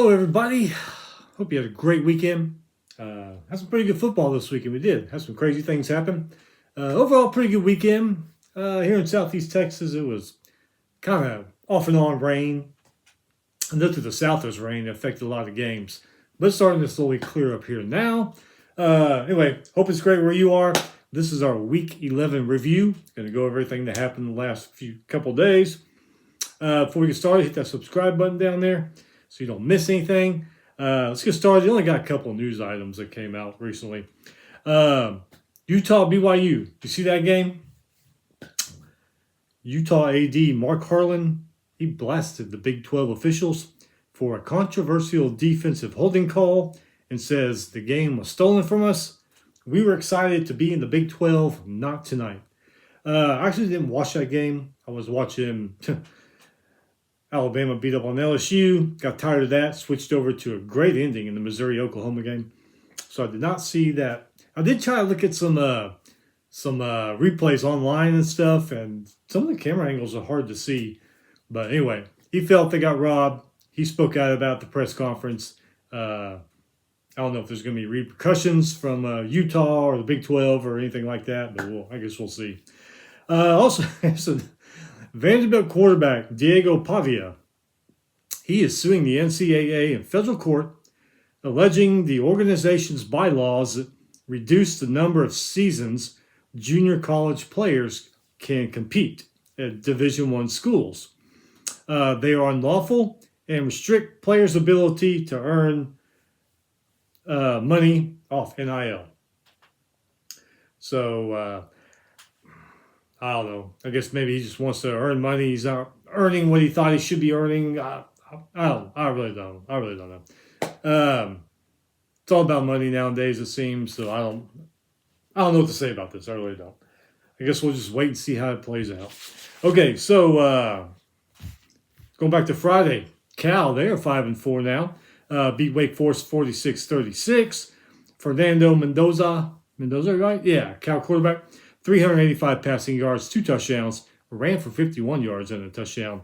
Hello, everybody. Hope you had a great weekend. Had some pretty good football this weekend. We did. Had some crazy things happen. Overall, pretty good weekend. Here in Southeast Texas, it was kind of off and on rain. And then to the south, there's rain that affected a lot of games. But it's starting to slowly clear up here now. Anyway, hope it's great where you are. This is our Week 11 review. Going to go over everything that happened the last couple days. Before we get started, hit that subscribe button down there so you don't miss anything. Let's get started. You only got a couple of news items that came out recently. Utah BYU. You see that game? Utah AD Mark Harlan, he blasted the Big 12 officials for a controversial defensive holding call and says the game was stolen from us. We were excited to be in the Big 12, not tonight. I actually didn't watch that game. I was watching Alabama beat up on LSU, got tired of that, switched over to a great ending in the Missouri-Oklahoma game. So I did not see that. I did try to look at some replays online and stuff, and some of the camera angles are hard to see. But anyway, he felt they got robbed. He spoke out about the press conference. I don't know if there's going to be repercussions from Utah or the Big 12 or anything like that, but I guess we'll see. Also, Vanderbilt quarterback Diego Pavia, he is suing the NCAA in federal court, alleging the organization's bylaws reduce the number of seasons junior college players can compete at Division I schools. They are unlawful and restrict players' ability to earn money off NIL. So, I don't know. I guess maybe he just wants to earn money. He's not earning what he thought he should be earning. I really don't know. It's all about money nowadays, it seems. So I don't know what to say about this. I really don't. I guess we'll just wait and see how it plays out. Okay, so going back to Friday, Cal, they are 5-4 now. Beat Wake Forest 46-36. Fernando Mendoza, right? Yeah, Cal quarterback. 385 passing yards, 2 touchdowns, ran for 51 yards and a touchdown.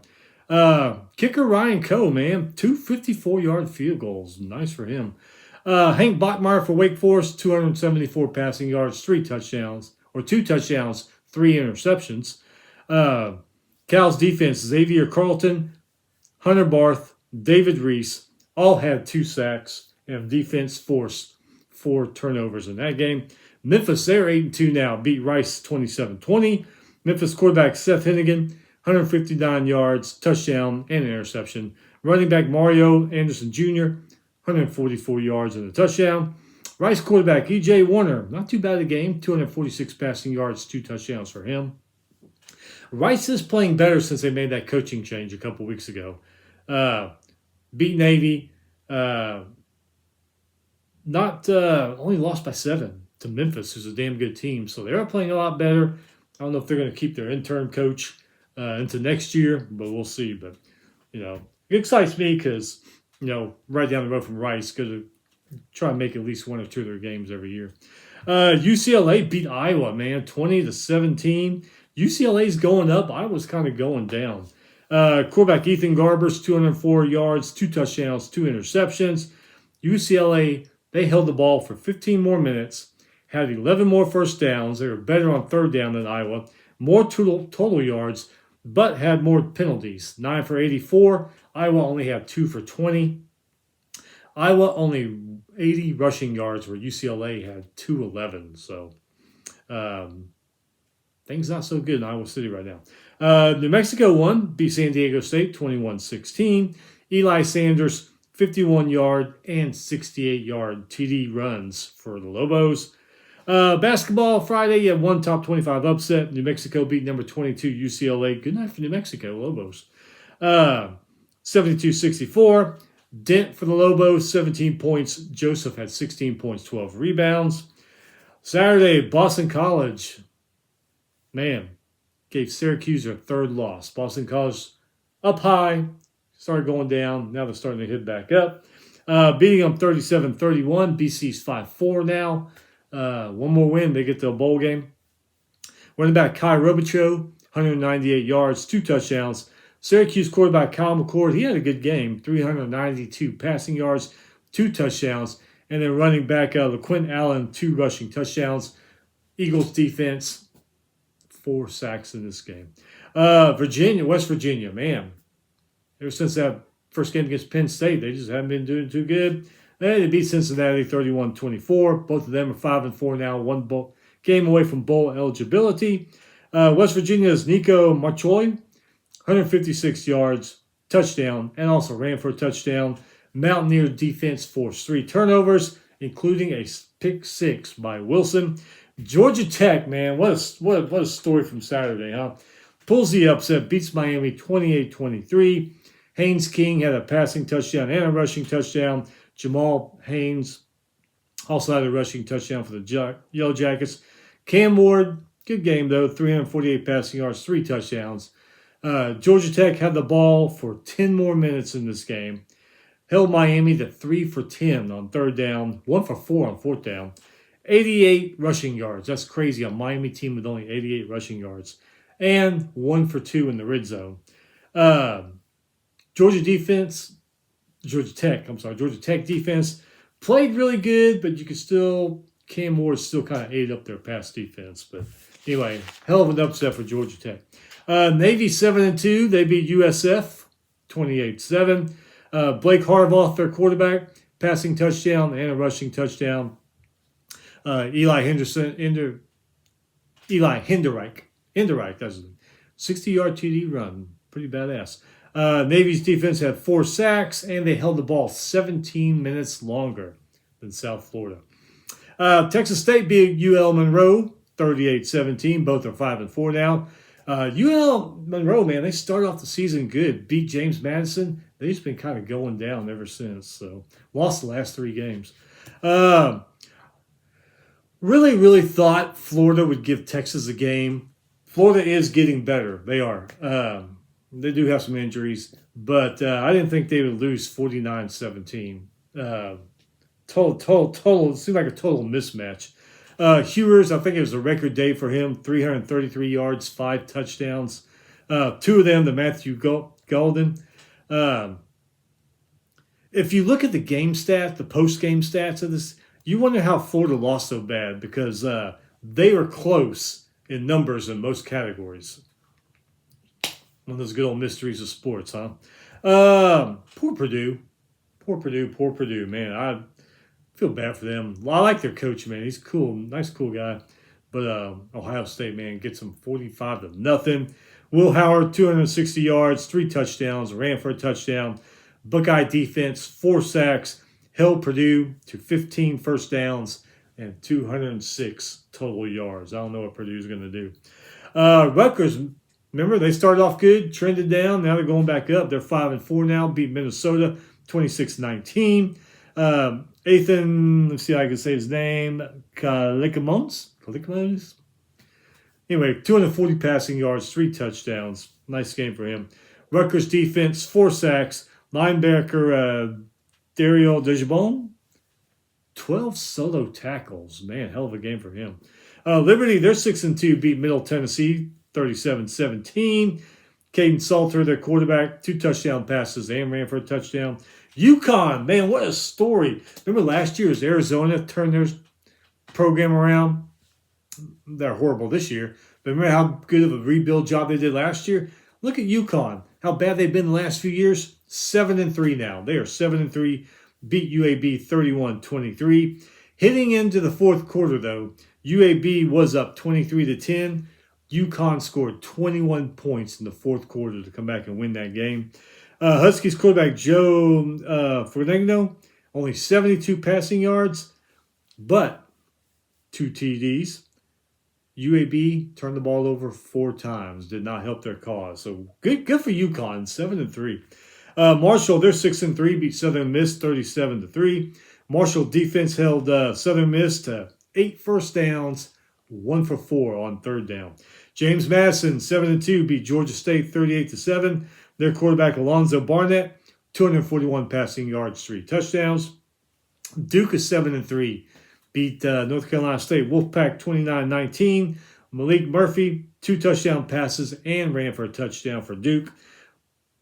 Kicker Ryan Coe, man, 2 54-yard field goals. Nice for him. Hank Bachmeier for Wake Forest, 274 passing yards, 2 touchdowns, 3 interceptions. Cal's defense, Xavier Carlton, Hunter Barth, David Reese, all had 2 sacks, and defense forced 4 turnovers in that game. Memphis, they're 8-2 now, beat Rice 27-20. Memphis quarterback Seth Hennigan, 159 yards, touchdown, and interception. Running back Mario Anderson Jr., 144 yards and a touchdown. Rice quarterback E.J. Warner, not too bad a game, 246 passing yards, 2 touchdowns for him. Rice is playing better since they made that coaching change a couple weeks ago. Beat Navy, only lost by 7 to Memphis, who's a damn good team. So they are playing a lot better. I don't know if they're going to keep their interim coach into next year, but we'll see. But, it excites me because, right down the road from Rice, going to try and make at least 1 or 2 of their games every year. UCLA beat Iowa, man, 20-17. UCLA's going up. Iowa's kind of going down. Quarterback Ethan Garbers, 204 yards, 2 touchdowns, 2 interceptions. UCLA, they held the ball for 15 more minutes, had 11 more first downs. They were better on third down than Iowa, more total yards, but had more penalties. 9 for 84. Iowa only had 2 for 20. Iowa only 80 rushing yards, where UCLA had 211. So things not so good in Iowa City right now. New Mexico won, beat San Diego State 21-16. Eli Sanders, 51-yard and 68-yard TD runs for the Lobos. Basketball Friday, you had 1 top 25 upset. New Mexico beat number 22 UCLA. Good night for New Mexico, Lobos. 72-64. Dent for the Lobos, 17 points. Joseph had 16 points, 12 rebounds. Saturday, Boston College, man, gave Syracuse their 3rd loss. Boston College up high, started going down. Now they're starting to hit back up. Beating them 37-31. BC's 5-4 now. 1 more win, they get to a bowl game. Running back Kai Robichaux, 198 yards, 2 touchdowns. Syracuse quarterback Kyle McCord, he had a good game, 392 passing yards, 2 touchdowns, and then running back LaQuint Allen, 2 rushing touchdowns. Eagles defense, 4 sacks in this game. West Virginia, man, ever since that first game against Penn State, they just haven't been doing too good. They beat Cincinnati 31-24. Both of them are 5-4 now, one game away from bowl eligibility. West Virginia's Nico Marchoy, 156 yards, touchdown, and also ran for a touchdown. Mountaineer defense forced 3 turnovers, including a pick 6 by Wilson. Georgia Tech, man, what a story from Saturday, huh? Pulls the upset, beats Miami 28-23. Haynes King had a passing touchdown and a rushing touchdown. Jamal Haynes also had a rushing touchdown for the Yellow Jackets. Cam Ward, good game though, 348 passing yards, 3 touchdowns. Georgia Tech had the ball for 10 more minutes in this game. Held Miami to 3 for 10 on third down, 1 for 4 on fourth down. 88 rushing yards. That's crazy. A Miami team with only 88 rushing yards. And 1 for 2 in the red zone. Georgia Tech defense played really good, but you could still, Cam Ward still kind of ate up their pass defense. But anyway, hell of an upset for Georgia Tech. Navy 7-2, they beat USF 28-7. Blake Harbaugh, their quarterback, passing touchdown and a rushing touchdown. Eli Hinderreich, that's a 60-yard TD run. Pretty badass. Navy's defense had 4 sacks, and they held the ball 17 minutes longer than South Florida. Texas State beat UL Monroe 38-17. Both are 5-4 now. UL Monroe, man, they started off the season good. Beat James Madison. They've just been kind of going down ever since. So lost the last 3 games. Really thought Florida would give Texas a game. Florida is getting better. They are. They do have some injuries, but I didn't think they would lose 49-17. Total. It seemed like a total mismatch. Hewers, I think it was a record day for him. 333 yards, 5 touchdowns. 2 of them to Matthew Golden. If you look at the game stats, the post-game stats of this, you wonder how Florida lost so bad because they were close in numbers in most categories. One of those good old mysteries of sports, huh? Poor Purdue, man. I feel bad for them. I like their coach, man. He's cool, nice, cool guy. But Ohio State, man, gets them 45-0. Will Howard, 260 yards, 3 touchdowns, ran for a touchdown. Buckeye defense, 4 sacks, held Purdue to 15 first downs and 206 total yards. I don't know what Purdue's going to do. Rutgers, remember, they started off good, trended down. Now they're going back up. They're 5-4 now, beat Minnesota 26-19. Ethan, let's see how I can say his name, Kalikimons. Anyway, 240 passing yards, 3 touchdowns. Nice game for him. Rutgers defense, 4 sacks. Linebacker Dario Dejabon, 12 solo tackles. Man, hell of a game for him. Liberty, they're 6-2, beat Middle Tennessee 37-17. Caden Salter, their quarterback, 2 touchdown passes and ran for a touchdown. UConn, man, what a story. Remember last year as Arizona turned their program around? They're horrible this year. But remember how good of a rebuild job they did last year? Look at UConn, how bad they've been the last few years. 7-3 now. They are 7-3, beat UAB 31-23. Heading into the fourth quarter, though, UAB was up 23-10. UConn scored 21 points in the fourth quarter to come back and win that game. Huskies quarterback Joe Fornegno, only 72 passing yards, but 2 TDs. UAB turned the ball over 4 times, did not help their cause. So good for UConn, 7-3. Marshall, they're 6-3, beat Southern Miss 37-3. Marshall defense held Southern Miss to 8 first downs, 1 for 4 on third down. James Madison, 7-2, beat Georgia State 38-7. Their quarterback Alonzo Barnett, 241 passing yards, 3 touchdowns. Duke is 7-3, beat North Carolina State Wolfpack 29-19. Malik Murphy, 2 touchdown passes and ran for a touchdown for Duke.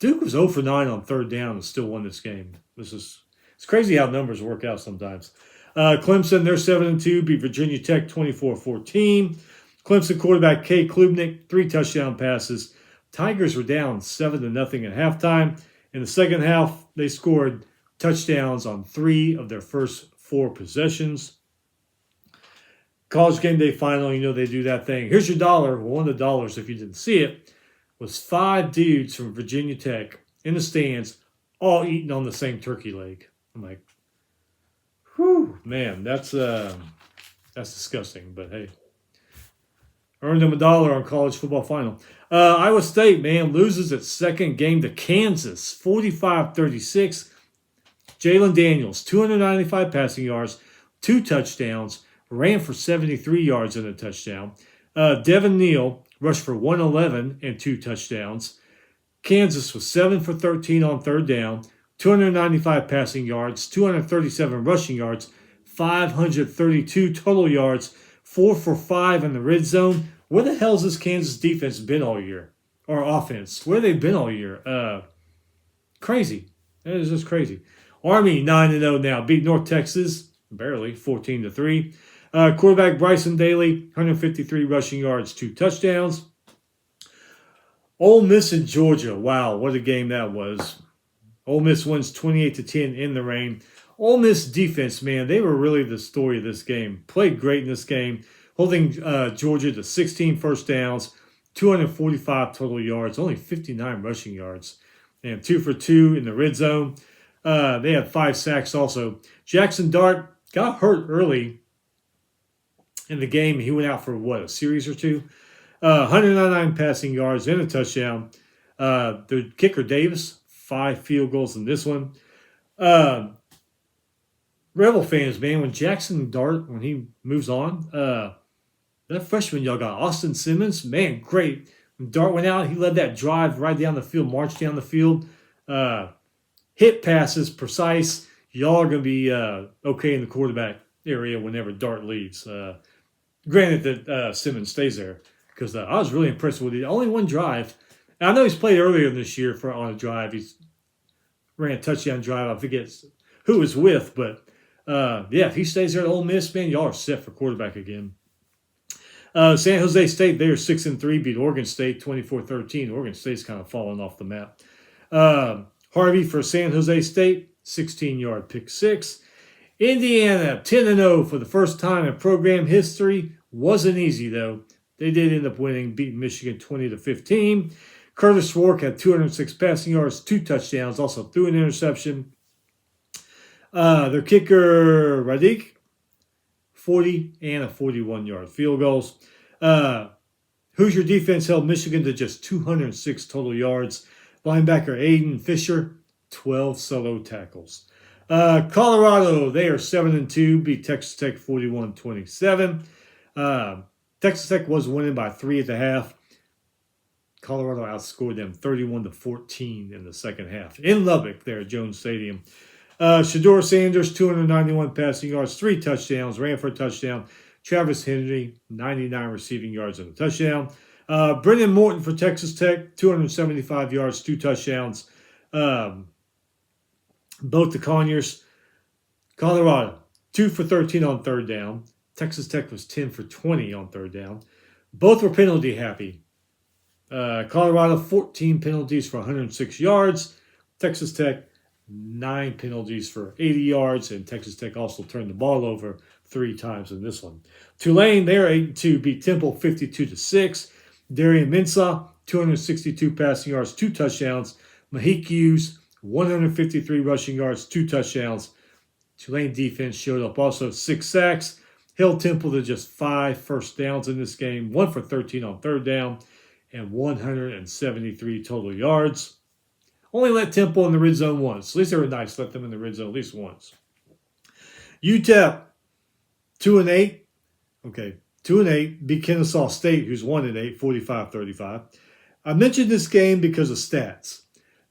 Duke was 0 for 9 on third down and still won this game. It's crazy how numbers work out sometimes. Clemson, they're 7-2, beat Virginia Tech 24-14. Clemson quarterback Kay Klubnik, 3 touchdown passes. Tigers were down 7-0 at halftime. In the second half, they scored touchdowns on 3 of their first 4 possessions. College game day final, they do that thing. Here's your dollar. Well, one of the dollars, if you didn't see it, was 5 dudes from Virginia Tech in the stands, all eating on the same turkey leg. I'm like, whew, man, that's disgusting. But hey, earned them a dollar on college football final. Iowa State, man, loses its second game to Kansas, 45-36. Jalen Daniels, 295 passing yards, 2 touchdowns, ran for 73 yards and a touchdown. Devin Neal rushed for 111 and 2 touchdowns. Kansas was 7 for 13 on third down, 295 passing yards, 237 rushing yards, 532 total yards, 4 for 5 in the red zone. Where the hell's this Kansas defense been all year? Or offense? Where they been all year? Crazy. That is just crazy. Army 9-0 now. Beat North Texas, barely, 14-3. Quarterback Bryson Daly, 153 rushing yards, 2 touchdowns. Ole Miss and Georgia. Wow, what a game that was. Ole Miss wins 28-10 in the rain. Ole Miss defense, man, they were really the story of this game. Played great in this game, holding Georgia to 16 first downs, 245 total yards, only 59 rushing yards, and 2 for 2 in the red zone. They had 5 sacks also. Jackson Dart got hurt early in the game. He went out for, a series or 2? 199 passing yards and a touchdown. The kicker Davis, 5 field goals in this one. Rebel fans, man, when Jackson Dart, when he moves on, that freshman y'all got, Austin Simmons, man, great. When Dart went out, he led that drive right down the field, marched down the field. Hit passes, precise. Y'all are going to be okay in the quarterback area whenever Dart leaves. Granted that Simmons stays there, because I was really impressed with it. Only one drive. And I know he's played earlier this year on a drive. He's ran a touchdown drive. I forget who it was with, but if he stays there at Ole Miss, man, y'all are set for quarterback again. San Jose State, they are 6-3, beat Oregon State 24-13. Oregon State's kind of fallen off the map. Harvey for San Jose State, 16-yard pick 6. Indiana, 10-0 for the first time in program history. Wasn't easy, though. They did end up winning, beating Michigan 20-15. Curtis Rourke had 206 passing yards, 2 touchdowns, also threw an interception. Their kicker, Radik, 40 and a 41-yard field goals. Hoosier defense held Michigan to just 206 total yards. Linebacker Aiden Fisher, 12 solo tackles. Colorado, they are 7-2, beat Texas Tech 41-27. Texas Tech was winning by 3 at the half. Colorado outscored them 31-14 in the second half. In Lubbock, there at Jones Stadium. Shedeur Sanders, 291 passing yards, 3 touchdowns, ran for a touchdown. Travis Henry, 99 receiving yards and a touchdown. Brendan Morton for Texas Tech, 275 yards, 2 touchdowns. Both the Conyers. Colorado, 2 for 13 on third down. Texas Tech was 10 for 20 on third down. Both were penalty happy. Colorado, 14 penalties for 106 yards. Texas Tech, 9 penalties for 80 yards. And Texas Tech also turned the ball over 3 times in this one. Tulane, they're 8-2, beat Temple 52-6. Darian Mensah, 262 passing yards, 2 touchdowns. Mahik Hughes, 153 rushing yards, 2 touchdowns. Tulane defense showed up also, 6 sacks. Held Temple to just 5 first downs in this game, 1 for 13 on third down, and 173 total yards. Only let Temple in the red zone once. At least they were nice, let them in the red zone at least once. UTEP, 2-8. Okay, 2-8, beat Kennesaw State, who's 1-8, 45-35. I mentioned this game because of stats.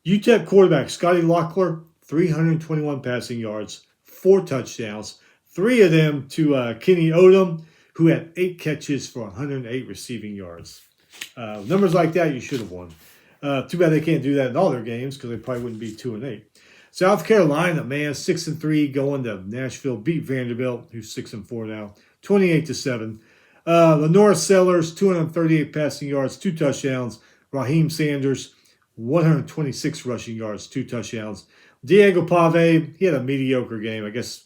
UTEP quarterback Scotty Locklear, 321 passing yards, 4 touchdowns, 3 of them to Kenny Odom, who had 8 catches for 108 receiving yards. Numbers like that, you should have won. Too bad they can't do that in all their games because they probably wouldn't be 2-8. South Carolina, man, 6-3, going to Nashville, beat Vanderbilt, who's 6-4 now, 28-7. Lenora Sellers, 238 passing yards, 2 touchdowns. Raheem Sanders, 126 rushing yards, 2 touchdowns. Diego Pave, he had a mediocre game. I guess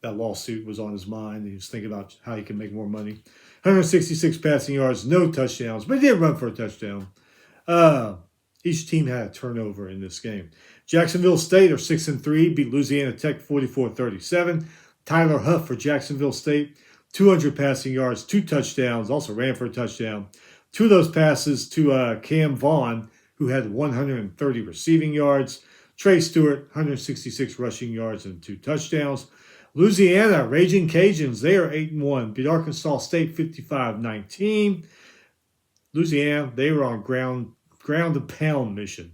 that lawsuit was on his mind. He was thinking about how he can make more money. 166 passing yards, no touchdowns, but he did run for a touchdown. Each team had a turnover in this game. Jacksonville State are 6-3, beat Louisiana Tech 44-37. Tyler Huff for Jacksonville State, 200 passing yards, 2 touchdowns, also ran for a touchdown. 2 of those passes to Cam Vaughn, who had 130 receiving yards. Trey Stewart, 166 rushing yards and 2 touchdowns. Louisiana, Raging Cajuns, they are 8-1, beat Arkansas State 55-19. Louisiana, they were on ground and pound mission.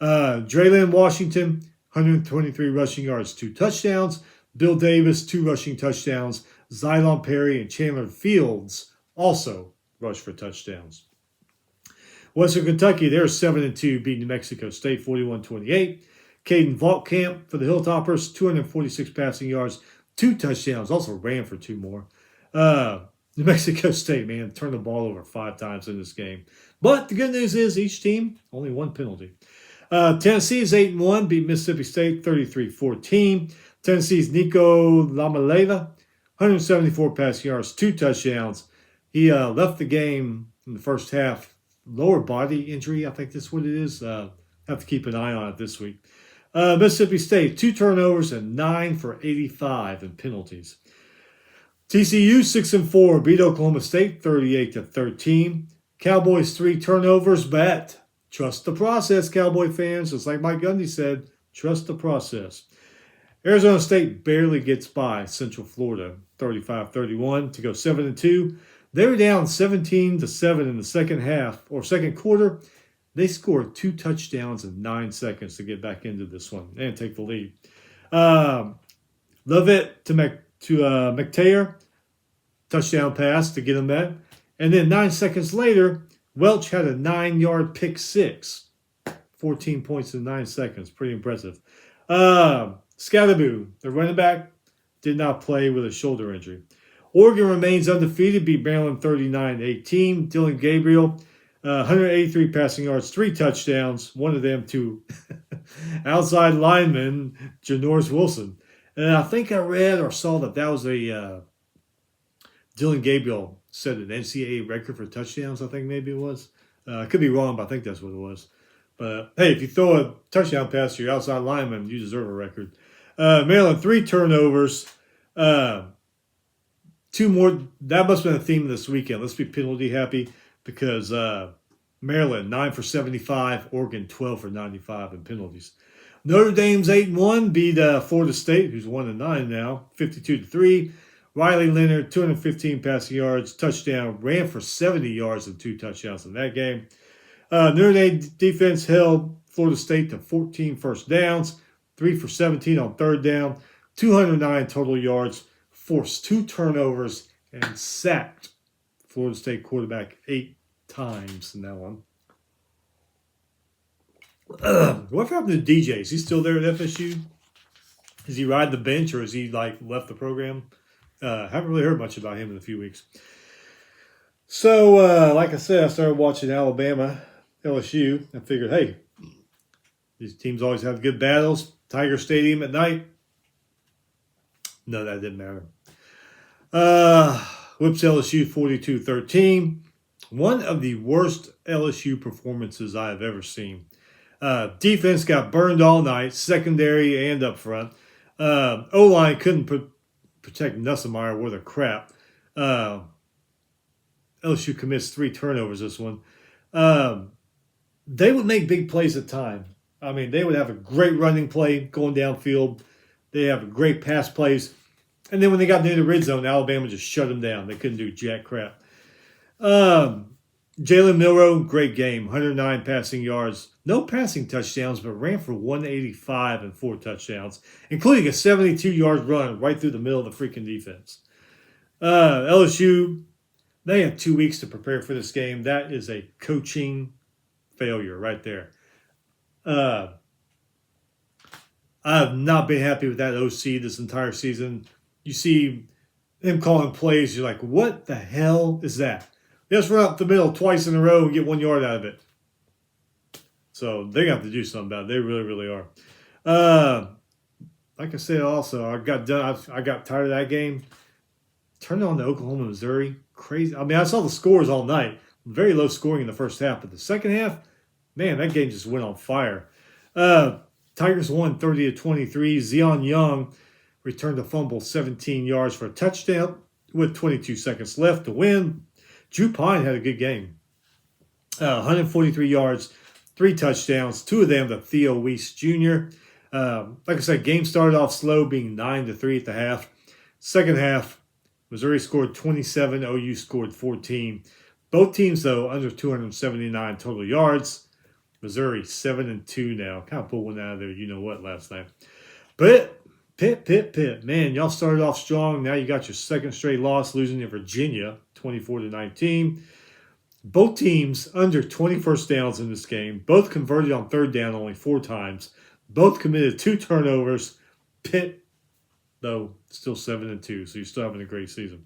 Drayland Washington, 123 rushing yards, 2 touchdowns. Bill Davis, 2 rushing touchdowns. Xylon Perry and Chandler Fields also rushed for touchdowns. Western Kentucky, they're 7-2, beating New Mexico State 41-28. Caden Vaultkamp for the Hilltoppers, 246 passing yards, 2 touchdowns, also ran for 2 more. New Mexico State, man, turned the ball over 5 times in this game. But the good news is each team, only 1 penalty. Tennessee is 8-1, beat Mississippi State 33-14. Tennessee's Nico Lamalela, 174 passing yards, 2 touchdowns. He left the game in the first half. Lower body injury, I think that's what it is. Have to keep an eye on it this week. Mississippi State, 2 turnovers and 9 for 85 in penalties. TCU 6-4, beat Oklahoma State 38-13. Cowboys 3 turnovers, but trust the process, Cowboy fans. Just like Mike Gundy said, trust the process. Arizona State barely gets by Central Florida 35-31 to go 7-2. They were down 17-7 in the second half or second quarter. They scored 2 touchdowns in 9 seconds to get back into this one and take the lead. Lovett to McTayer, touchdown pass to get him that. And then 9 seconds later, Welch had a 9-yard pick six. 14 points in 9 seconds. Pretty impressive. Scatterboo, the running back, did not play with a shoulder injury. Oregon remains undefeated, beat Maryland 39-18. Dylan Gabriel, 183 passing yards, 3 touchdowns, one of them to outside lineman Janoris Wilson. And I think I read or saw that was a Dylan Gabriel set an NCAA record for touchdowns, I think maybe it was. I could be wrong, but I think that's what it was. But hey, if you throw a touchdown pass to your outside lineman, you deserve a record. Maryland, 3 turnovers. 2 more. That must have been a theme of this weekend. Let's be penalty happy because Maryland, 9 for 75. Oregon, 12 for 95 in penalties. Notre Dame's 8-1, beat Florida State, who's 1-9 now, 52-3. Riley Leonard, 215 passing yards, touchdown, ran for 70 yards and 2 touchdowns in that game. Notre Dame defense held Florida State to 14 first downs, 3 for 17 on third down, 209 total yards, forced 2 turnovers, and sacked Florida State quarterback 8 times in that one. What happened to DJ? Is he still there at FSU? Is he riding the bench or is he left the program? Haven't really heard much about him in a few weeks. So, like I said, I started watching Alabama, LSU, and figured, hey, these teams always have good battles. Tiger Stadium at night. No, that didn't matter. Whips LSU 42-13. One of the worst LSU performances I have ever seen. Defense got burned all night, secondary and up front. O-line couldn't protect Nussmeier worth a crap. LSU commits 3 turnovers this one. They would make big plays at time. I mean, they would have a great running play going downfield. They have great pass plays. And then when they got near the red zone, Alabama just shut them down. They couldn't do jack crap. Jalen Milroe, great game. 109 passing yards. No passing touchdowns, but ran for 185 and 4 touchdowns, including a 72-yard run right through the middle of the freaking defense. LSU, they had 2 weeks to prepare for this game. That is a coaching failure right there. I have not been happy with that OC this entire season. You see him calling plays, you're like, what the hell is that? Just run up the middle twice in a row and get 1 yard out of it. So they have to do something about it. They really, really are. Like I said, also, I got tired of that game. Turned on to Oklahoma, Missouri. Crazy. I mean, I saw the scores all night. Very low scoring in the first half, but the second half, man, that game just went on fire. Tigers won 30-23. Zion Young returned a fumble 17 yards for a touchdown with 22 seconds left to win. Drew Pine had a good game. 143 yards, 3 touchdowns, 2 of them to Theo Weiss Jr. Like I said, game started off slow, being 9-3 at the half. Second half, Missouri scored 27, OU scored 14. Both teams, though, under 279 total yards. Missouri 7-2 now. Kind of pulled one out of there, you know what, last night. But Pitt. Man, y'all started off strong. Now you got your second straight loss, losing to Virginia, 24-19. Both teams under 20 first downs in this game. Both converted on third down only 4 times. Both committed 2 turnovers. Pitt, though, still 7-2, so you're still having a great season.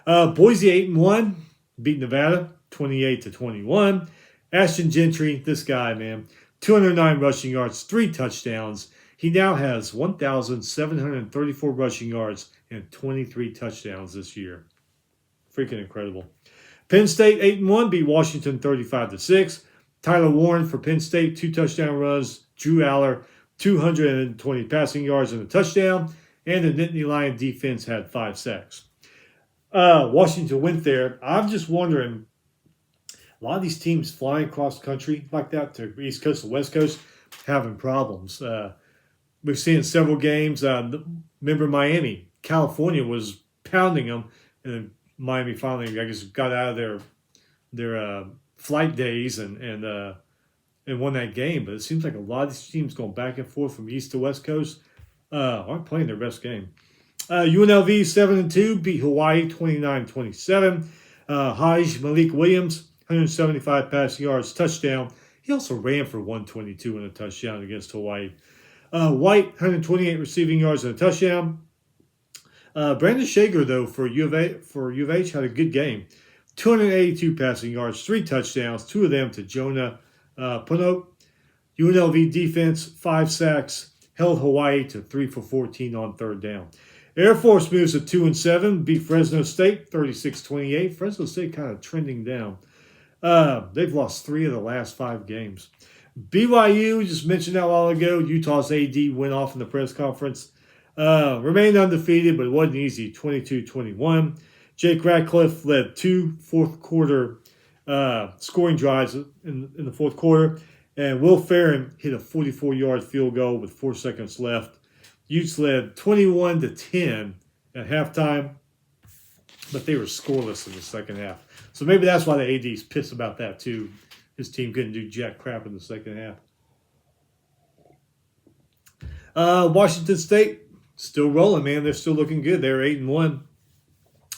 Boise 8-1, beat Nevada 28-21. Ashton Gentry, this guy, man, 209 rushing yards, 3 touchdowns. He now has 1,734 rushing yards and 23 touchdowns this year. Freaking incredible. Penn State 8-1, beat Washington 35-6. Tyler Warren for Penn State, 2 touchdown runs. Drew Aller, 220 passing yards and a touchdown. And the Nittany Lion defense had 5 sacks. Washington went there. I'm just wondering, a lot of these teams flying across the country like that to East Coast and West Coast having problems. We've seen several games. Remember Miami, California was pounding them, and Miami finally, I guess, got out of their flight days and won that game. But it seems like a lot of these teams going back and forth from East to West Coast aren't playing their best game. UNLV 7-2 beat Hawaii 29-27. Hajj Malik Williams 175 passing yards, touchdown. He also ran for 122 and a touchdown against Hawaii. White 128 receiving yards and a touchdown. Brandon Shager, though, for U of H had a good game. 282 passing yards, 3 touchdowns, 2 of them to Jonah Puno. UNLV defense, 5 sacks, held Hawaii to 3 for 14 on third down. Air Force moves to 2-7, beat Fresno State 36-28. Fresno State kind of trending down. They've lost 3 of the last 5 games. BYU, just mentioned that a while ago, Utah's AD went off in the press conference. Remained undefeated, but it wasn't easy, 22-21. Jake Ratcliffe led 2 fourth-quarter scoring drives in the fourth quarter, and Will Ferrin hit a 44-yard field goal with 4 seconds left. Utes led 21-10 at halftime, but they were scoreless in the second half. So maybe that's why the AD's pissed about that, too. His team couldn't do jack crap in the second half. Washington State, still rolling, man. They're still looking good. They're 8-1.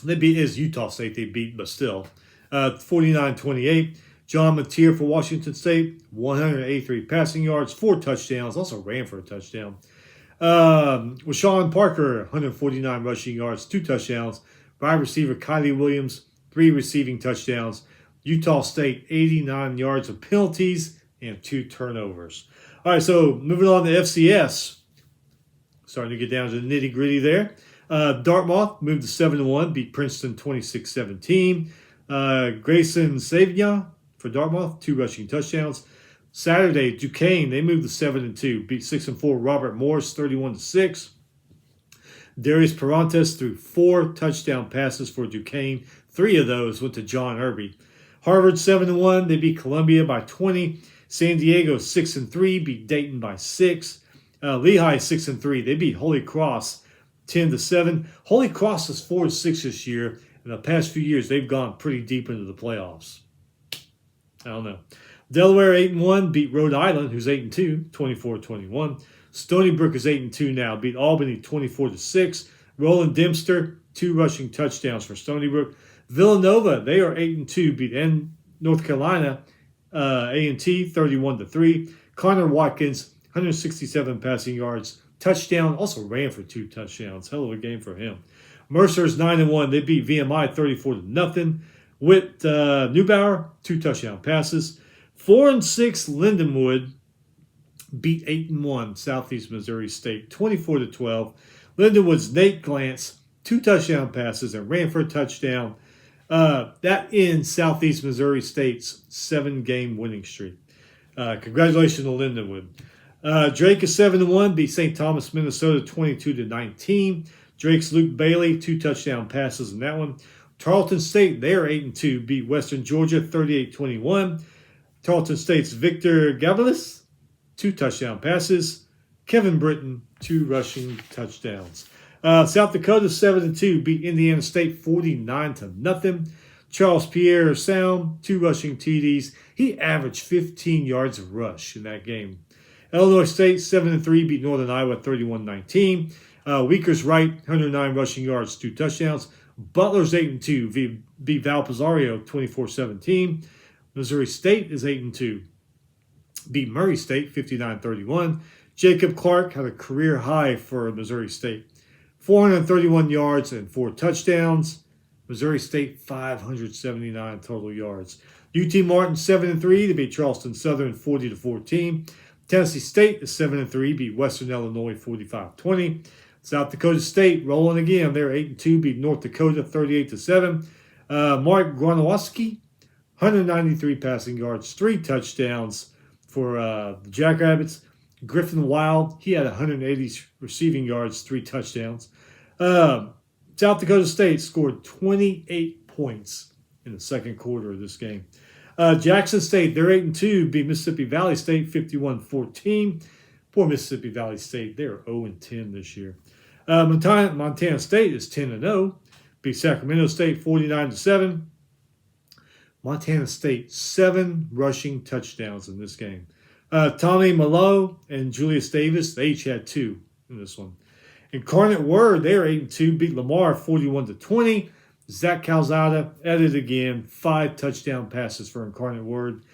They beat Utah State, they beat, but still. 49-28. John Mateer for Washington State, 183 passing yards, 4 touchdowns. Also ran for a touchdown. Rashawn Parker, 149 rushing yards, 2 touchdowns. Wide receiver Kylie Williams, 3 receiving touchdowns. Utah State, 89 yards of penalties and 2 turnovers. All right, so moving on to FCS. Starting to get down to the nitty-gritty there. Dartmouth moved to 7-1, beat Princeton 26-17. Grayson Savion for Dartmouth, 2 rushing touchdowns. Saturday, Duquesne, they moved to 7-2, beat 6-4 Robert Morris 31-6. Darius Parantes threw 4 touchdown passes for Duquesne. 3 of those went to John Irby. Harvard 7-1, they beat Columbia by 20. San Diego 6-3, beat Dayton by 6. Lehigh 6-3, they beat Holy Cross 10-7. Holy Cross is 4-6 this year. In the past few years, they've gone pretty deep into the playoffs. I don't know. Delaware 8-1, beat Rhode Island, who's 8-2, 24-21. Stony Brook is 8-2 now, beat Albany 24-6. Roland Dempster, 2 rushing touchdowns for Stony Brook. Villanova, they are 8-2, beat North Carolina A&T 31-3. Connor Watkins 167 passing yards, touchdown. Also ran for 2 touchdowns. Hell of a game for him. Mercer's 9-1. They beat VMI 34-0. Whit Neubauer 2 touchdown passes. 4-6 Lindenwood beat 8-1 Southeast Missouri State 24-12. Lindenwood's Nate Glantz 2 touchdown passes and ran for a touchdown. That ends Southeast Missouri State's 7-game winning streak. Congratulations to Lindenwood. Drake is 7-1, beat St. Thomas, Minnesota 22-19. Drake's Luke Bailey 2 touchdown passes in that one. Tarleton State, they are 8-2, beat Western Georgia 38-21. Tarleton State's Victor Gabalis 2 touchdown passes. Kevin Britton 2 rushing touchdowns. South Dakota 7-2 beat Indiana State 49-0. Charles Pierre Sound 2 rushing TDs. He averaged 15 yards of rush in that game. Illinois State 7-3 beat Northern Iowa 31-19. Weakers Wright 109 rushing yards, 2 touchdowns. Butler's 8-2 beat Valparaiso 24-17. Missouri State is 8-2. Beat Murray State 59-31. Jacob Clark had a career high for Missouri State. 431 yards and 4 touchdowns. Missouri State 579 total yards. UT Martin 7-3 to beat Charleston Southern 40-14. Tennessee State is 7-3 beat Western Illinois 45-20. South Dakota State rolling again. They're 8-2 beat North Dakota 38-7. Mark Gronowski 193 passing yards, 3 touchdowns for the Jackrabbits. Griffin Wild, he had 180 receiving yards, 3 touchdowns. South Dakota State scored 28 points in the second quarter of this game. Jackson State, they're 8-2, beat Mississippi Valley State 51-14. Poor Mississippi Valley State, they're 0-10 this year. Montana State is 10-0, beat Sacramento State 49-7. Montana State, 7 rushing touchdowns in this game. Tommy Malo and Julius Davis, they each had 2 in this one. Incarnate Word, they're 8-2, beat Lamar 41-20. Zach Calzada at it again, 5 touchdown passes for Incarnate Word.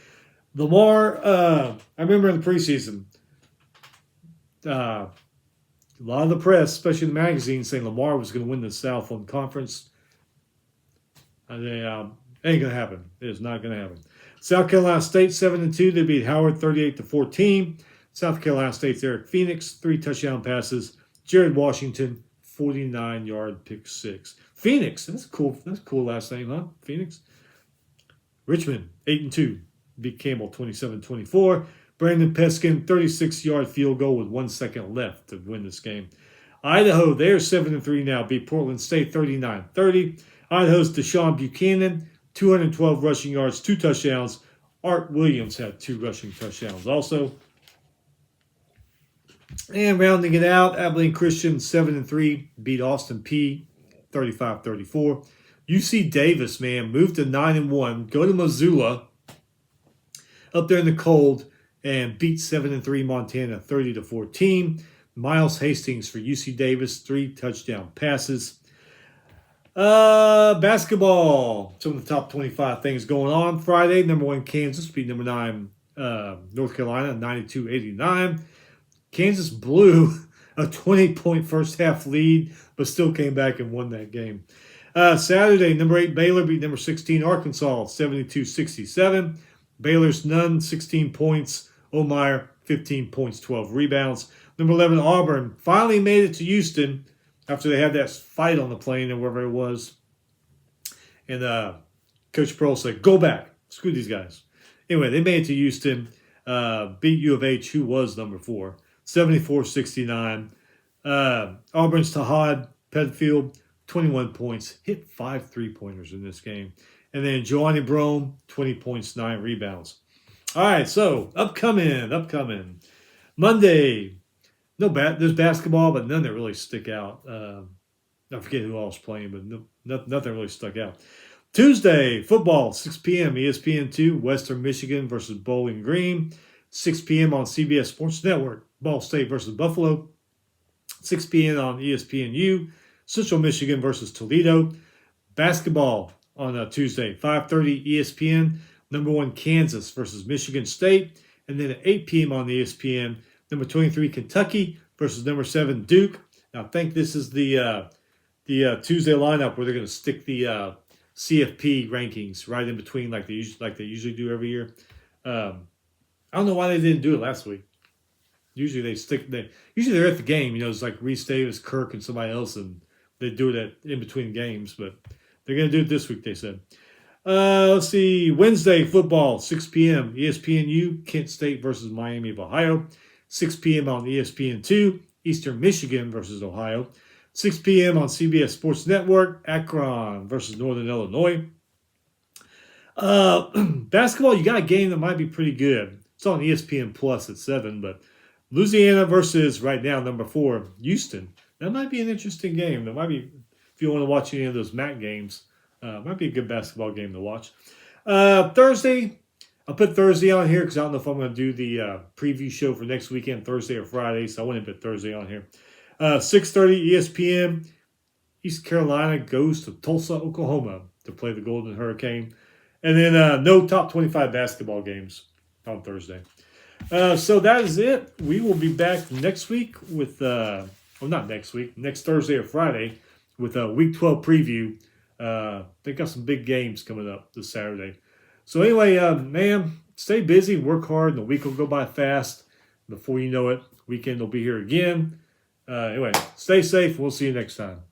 Lamar, I remember in the preseason, a lot of the press, especially the magazine, saying Lamar was going to win the Southland Conference. Ain't going to happen. It is not going to happen. South Carolina State 7-2. They beat Howard 38-14. South Carolina State's Eric Phoenix, 3 touchdown passes. Jared Washington, 49-yard pick 6. Phoenix, that's a cool last name, huh? Phoenix. Richmond 8-2. Beat Campbell 27-24. Brandon Peskin, 36-yard field goal with 1 second left to win this game. Idaho, they're 7-3 now. Beat Portland State 39-30. Idaho's Deshaun Buchanan, 212 rushing yards, 2 touchdowns. Art Williams had 2 rushing touchdowns also. And rounding it out, Abilene Christian 7-3 beat Austin Peay 35-34. UC Davis, man, moved to 9-1. Go to Missoula up there in the cold and beat 7-3 Montana 30-14. Miles Hastings for UC Davis, 3 touchdown passes. Basketball. Some of the top 25 things going on. Friday, number 1 Kansas beat number 9 North Carolina 92-89. Kansas blew a 20-point first half lead, but still came back and won that game. Saturday, number 8 Baylor beat number 16 Arkansas 72-67. Baylor's Nunn 16 points. Omeyer 15 points, 12 rebounds. Number 11 Auburn finally made it to Houston after they had that fight on the plane or wherever it was. And Coach Pearl said, go back. Screw these guys. Anyway, they made it to Houston, beat U of H, who was number 4, 74-69. Auburn's Tahad Petfield, 21 points, hit 5 3-pointers in this game. And then Joanny Brome, 20 points, 9 rebounds. All right, so upcoming. Monday, there's basketball, but none that really stick out. I forget who else playing, but nothing really stuck out. Tuesday, football, 6 p.m., ESPN2, Western Michigan versus Bowling Green. 6 p.m. on CBS Sports Network, Ball State versus Buffalo. 6 p.m. on ESPNU, Central Michigan versus Toledo. Basketball on Tuesday, 5:30 ESPN, Number 1, Kansas versus Michigan State. And then at 8 p.m. on the ESPN, number 23, Kentucky versus number 7, Duke. Now, I think this is the Tuesday lineup where they're going to stick the CFP rankings right in between like they usually do every year. I don't know why they didn't do it last week. Usually they're at the game. It's like Reese Davis, Kirk, and somebody else, and they do it in between games. But they're going to do it this week, they said. Let's see. Wednesday football, 6 p.m. ESPNU, Kent State versus Miami of Ohio. 6 p.m. on ESPN2, Eastern Michigan versus Ohio. 6 p.m. on CBS Sports Network, Akron versus Northern Illinois. Basketball, you got a game that might be pretty good. It's on ESPN Plus at 7, but Louisiana versus, right now, number 4, Houston. That might be an interesting game. That might be, if you want to watch any of those MAC games, might be a good basketball game to watch. Thursday, I'll put Thursday on here because I don't know if I'm going to do the preview show for next weekend, Thursday or Friday, so I want to put Thursday on here. 6:30 ESPN, East Carolina goes to Tulsa, Oklahoma to play the Golden Hurricane. And then no top 25 basketball games on Thursday. So that is it. We will be back next week with, not next week, next Thursday or Friday with a Week 12 preview. They got some big games coming up this Saturday. So anyway, man, stay busy, work hard, and the week will go by fast. Before you know it, weekend will be here again. Anyway, stay safe. We'll see you next time.